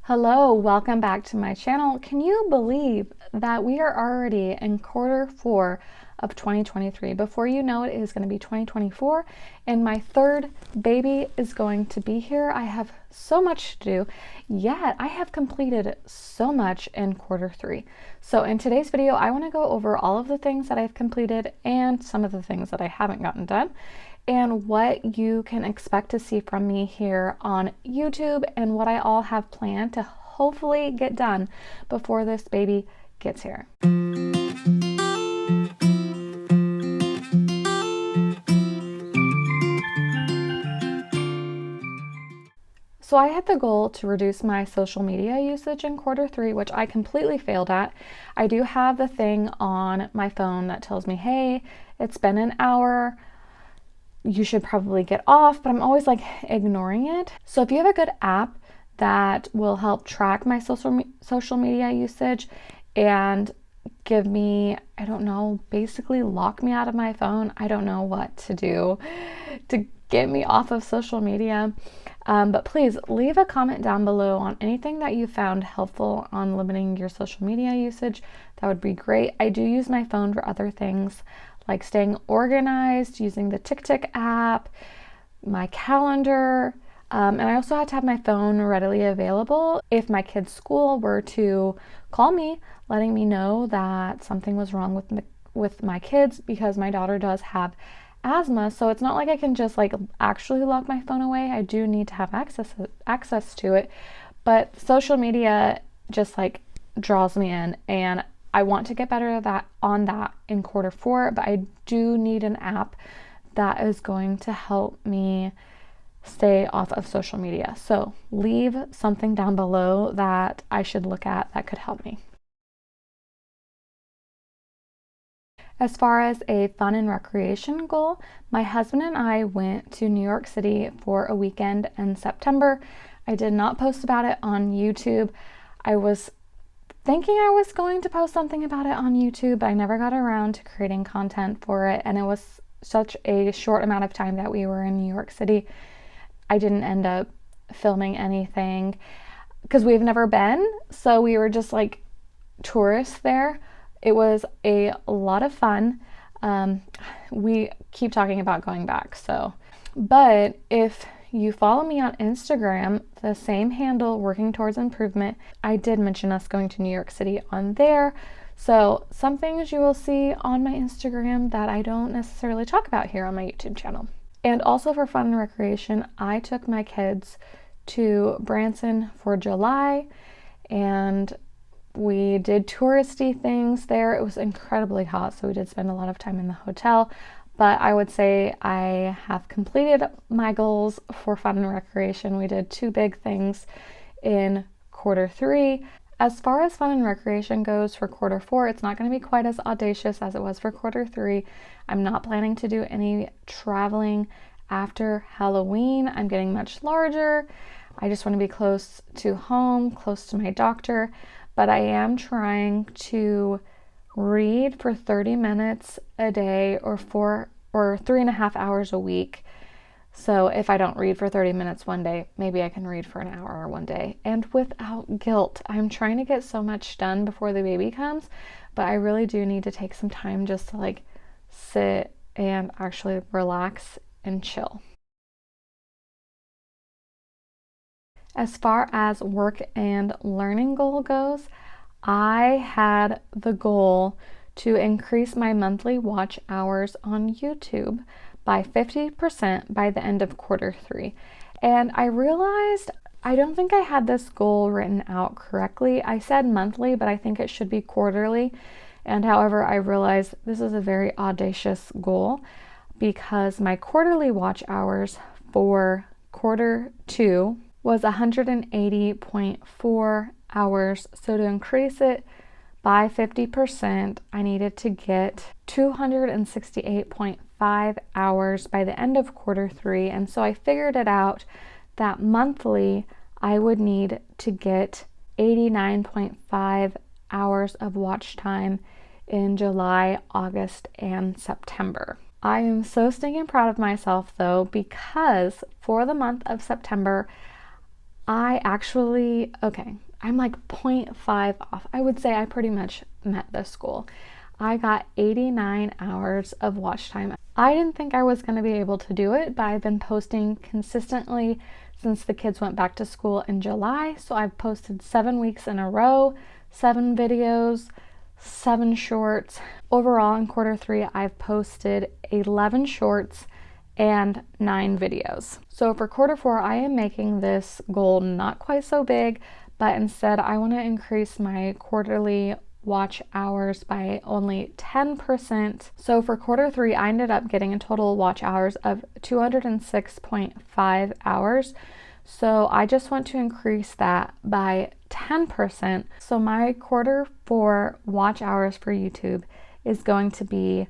Hello, welcome back to my channel. Can you believe that we are already in quarter 4 of 2023? Before you know it, it is going to be 2024 and my third baby is going to be here. I have so much to do, yet I have completed so much in quarter 3. So in today's video, I want to go over all of the things that I've completed and some of the things that I haven't gotten done, and what you can expect to see from me here on YouTube and what I all have planned to hopefully get done before this baby gets here. So I had the goal to reduce my social media usage in quarter 3, which I completely failed at. I do have the thing on my phone that tells me, hey, it's been an hour, you should probably get off, but I'm always like ignoring it. So if you have a good app that will help track my social media usage and give me, I don't know, basically lock me out of my phone. I don't know what to do to get me off of social media. But please leave a comment down below on anything that you found helpful on limiting your social media usage. That would be great. I do use my phone for other things like staying organized, using the Tick app, my calendar, and I also had to have my phone readily available if my kid's school were to call me, letting me know that something was wrong with my kids, because my daughter does have asthma, so it's not like I can just like actually lock my phone away. I do need to have access to it, but social media just like draws me in, and I want to get better at on that in quarter 4, but I do need an app that is going to help me stay off of social media. So leave something down below that I should look at that could help me. As far as a fun and recreation goal, my husband and I went to New York City for a weekend in September. I did not post about it on YouTube. I was thinking I was going to post something about it on YouTube, but I never got around to creating content for it, and it was such a short amount of time that we were in New York City. I didn't end up filming anything because we've never been, so we were just like tourists there. It was a lot of fun. We keep talking about going back, but if you follow me on Instagram, the same handle, Working Towards Improvement, I did mention us going to New York City on there. So some things you will see on my Instagram that I don't necessarily talk about here on my YouTube channel. And also for fun and recreation, I took my kids to Branson for July, and we did touristy things there. It was incredibly hot, so we did spend a lot of time in the hotel. But I would say I have completed my goals for fun and recreation. We did 2 big things in quarter 3. As far as fun and recreation goes for quarter 4, it's not going to be quite as audacious as it was for quarter 3. I'm not planning to do any traveling after Halloween. I'm getting much larger. I just want to be close to home, close to my doctor. But I am trying to read for 30 minutes a day or 3.5 hours a week. So if I don't read for 30 minutes one day, maybe I can read for an hour one day, and without guilt. I'm trying to get so much done before the baby comes, but I really do need to take some time just to like sit and actually relax and chill. As far as work and learning goal goes, I had the goal to increase my monthly watch hours on YouTube by 50% by the end of quarter 3. And I realized I don't think I had this goal written out correctly. I said monthly, but I think it should be quarterly. And however, I realized this is a very audacious goal because my quarterly watch hours for quarter 2 was 180.4 hours. So to increase it by 50%, I needed to get 268.5 hours by the end of quarter 3. And so I figured it out that monthly I would need to get 89.5 hours of watch time in July, August, and September. I am so stinking proud of myself though, because for the month of September, I'm like 0.5 off. I would say I pretty much met this goal. I got 89 hours of watch time. I didn't think I was going to be able to do it, but I've been posting consistently since the kids went back to school in July. So I've posted 7 weeks in a row, 7 videos, 7 shorts. Overall in quarter 3, I've posted 11 shorts and 9 videos. So for quarter 4, I am making this goal not quite so big, but instead I want to increase my quarterly watch hours by only 10%. So for quarter 3, I ended up getting a total watch hours of 206.5 hours. So I just want to increase that by 10%. So my quarter 4 watch hours for YouTube is going to be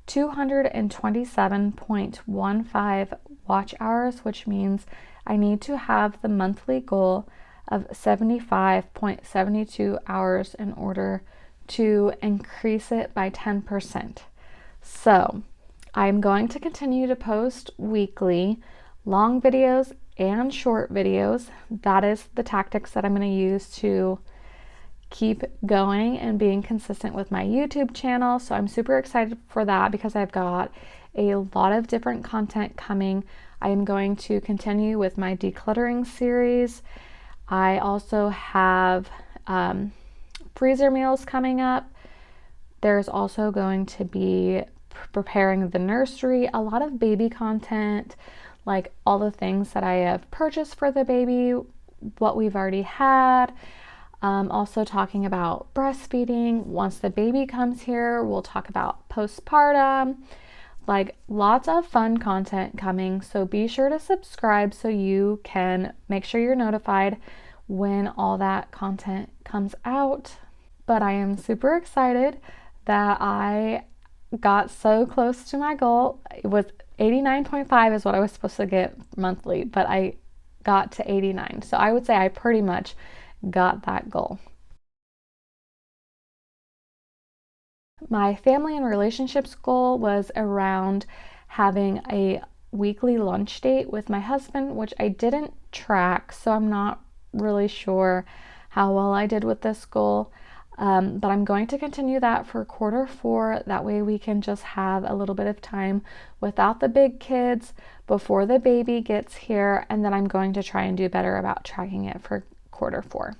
227.15 watch hours, which means I need to have the monthly goal of 75.72 hours in order to increase it by 10%. So I'm going to continue to post weekly long videos and short videos. That is the tactics that I'm going to use to keep going and being consistent with my YouTube channel. So I'm super excited for that because I've got a lot of different content coming. I am going to continue with my decluttering series. I also have freezer meals coming up. There's also going to be preparing the nursery, a lot of baby content, like all the things that I have purchased for the baby, what we've already had. Also talking about breastfeeding. Once the baby comes here, we'll talk about postpartum, like lots of fun content coming. So be sure to subscribe so you can make sure you're notified when all that content comes out. But I am super excited that I got so close to my goal. It was 89.5 is what I was supposed to get monthly, but I got to 89. So I would say I pretty much got that goal. My family and relationships goal was around having a weekly lunch date with my husband, which I didn't track, so I'm not really sure how well I did with this goal. But I'm going to continue that for quarter 4. That way we can just have a little bit of time without the big kids before the baby gets here. And then I'm going to try and do better about tracking it for quarter 4.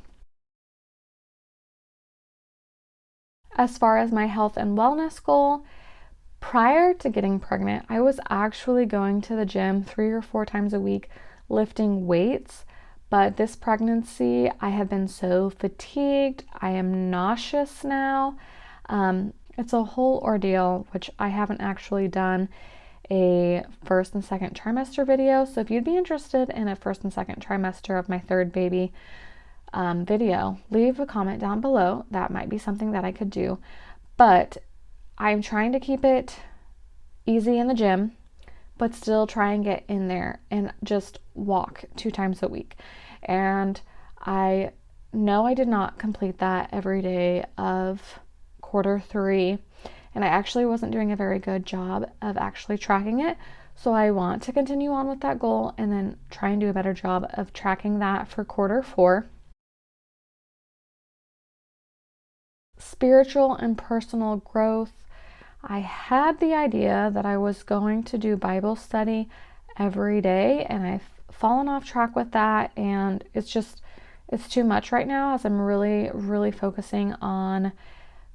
As far as my health and wellness goal, prior to getting pregnant, I was actually going to the gym 3 or 4 times a week lifting weights. But this pregnancy, I have been so fatigued. I am nauseous now. It's a whole ordeal, which I haven't actually done a first and second trimester video. So if you'd be interested in a first and second trimester of my 3rd baby video, leave a comment down below. That might be something that I could do. But I'm trying to keep it easy in the gym, but still try and get in there and just walk 2 times a week. And I know I did not complete that every day of quarter 3, and I actually wasn't doing a very good job of actually tracking it. So I want to continue on with that goal and then try and do a better job of tracking that for quarter 4. Spiritual and personal growth. I had the idea that I was going to do Bible study every day, and I've fallen off track with that, and it's too much right now as I'm really focusing on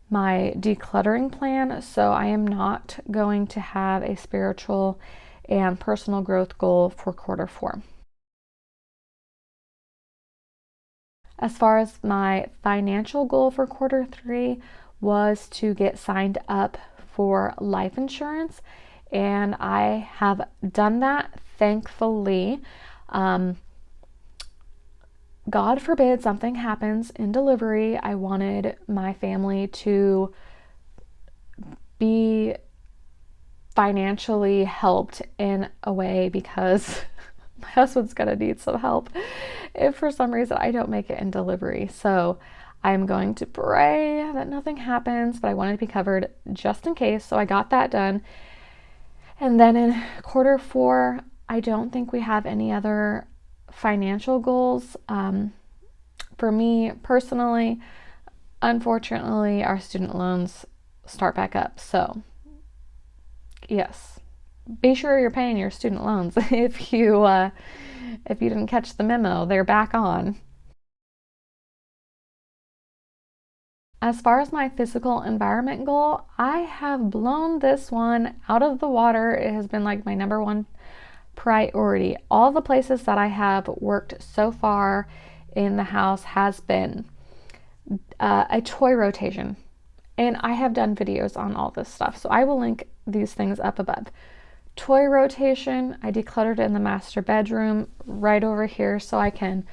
my decluttering plan. So I am not going to have a spiritual and personal growth goal for quarter 4. As far as my financial goal for quarter 3 was to get signed up for life insurance, and I have done that, thankfully. God forbid something happens in delivery. I wanted my family to be financially helped in a way because my husband's gonna need some help if for some reason I don't make it in delivery. So I'm going to pray that nothing happens, but I wanted to be covered just in case. So I got that done. And then in quarter 4, I don't think we have any other financial goals, for me personally, unfortunately, our student loans start back up. So yes, be sure you're paying your student loans. If you didn't catch the memo, they're back on. As far as my physical environment goal, I have blown this one out of the water. It has been like my number one priority. All the places that I have worked so far in the house has been a toy rotation. And I have done videos on all this stuff, so I will link these things up above. Toy rotation, I decluttered in the master bedroom right over here so I can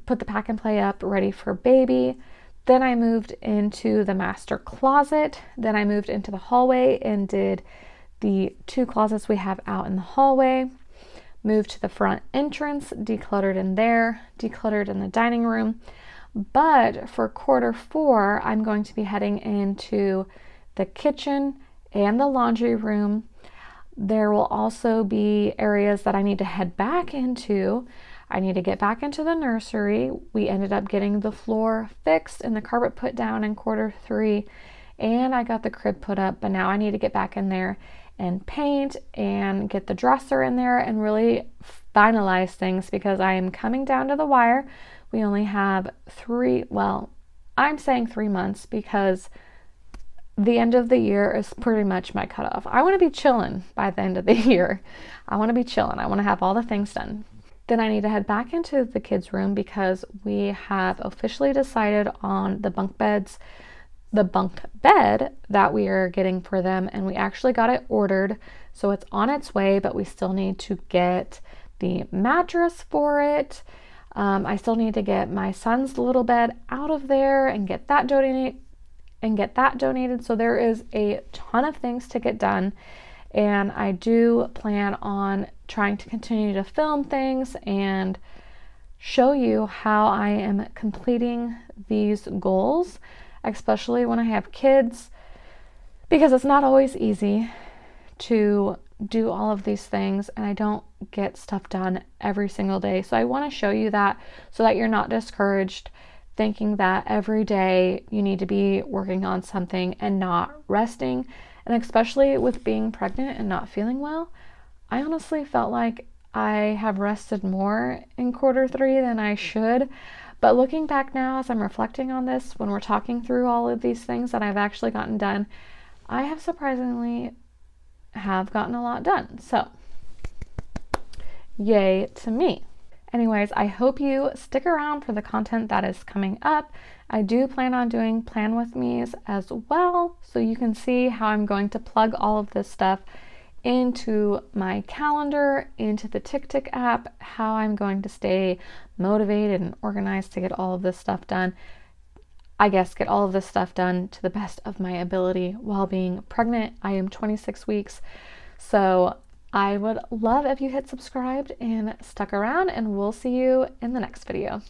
put the pack and play up ready for baby. Then I moved into the master closet. Then I moved into the hallway and did the 2 closets we have out in the hallway. Moved to the front entrance, decluttered in there, decluttered in the dining room. But for Q4, I'm going to be heading into the kitchen and the laundry room. There will also be areas that I need to head back into. I need to get back into the nursery. We ended up getting the floor fixed and the carpet put down in Q3, and I got the crib put up, but now I need to get back in there and paint and get the dresser in there and really finalize things because I am coming down to the wire. We only have I'm saying 3 months because the end of the year is pretty much my cutoff. I want to be chilling by the end of the year. I want to be chilling. I want to have all the things done. Then I need to head back into the kids' room because we have officially decided on the bunk bed that we are getting for them, and we actually got it ordered, so it's on its way, but we still need to get the mattress for it. I still need to get my son's little bed out of there and get that donated. So there is a ton of things to get done, and I do plan on trying to continue to film things and show you how I am completing these goals, especially when I have kids, because it's not always easy to do all of these things and I don't get stuff done every single day. So I want to show you that so that you're not discouraged thinking that every day you need to be working on something and not resting. And especially with being pregnant and not feeling well, I honestly felt like I have rested more in Q3 than I should. But looking back now, as I'm reflecting on this, when we're talking through all of these things that I've actually gotten done, I have surprisingly gotten a lot done. So, yay to me. Anyways, I hope you stick around for the content that is coming up. I do plan on doing plan with me's as well, so you can see how I'm going to plug all of this stuff into my calendar, into the TickTick app, how I'm going to stay motivated and organized to get all of this stuff done. I guess get all of this stuff done to the best of my ability while being pregnant. I am 26 weeks, so I would love if you hit subscribed and stuck around, and we'll see you in the next video.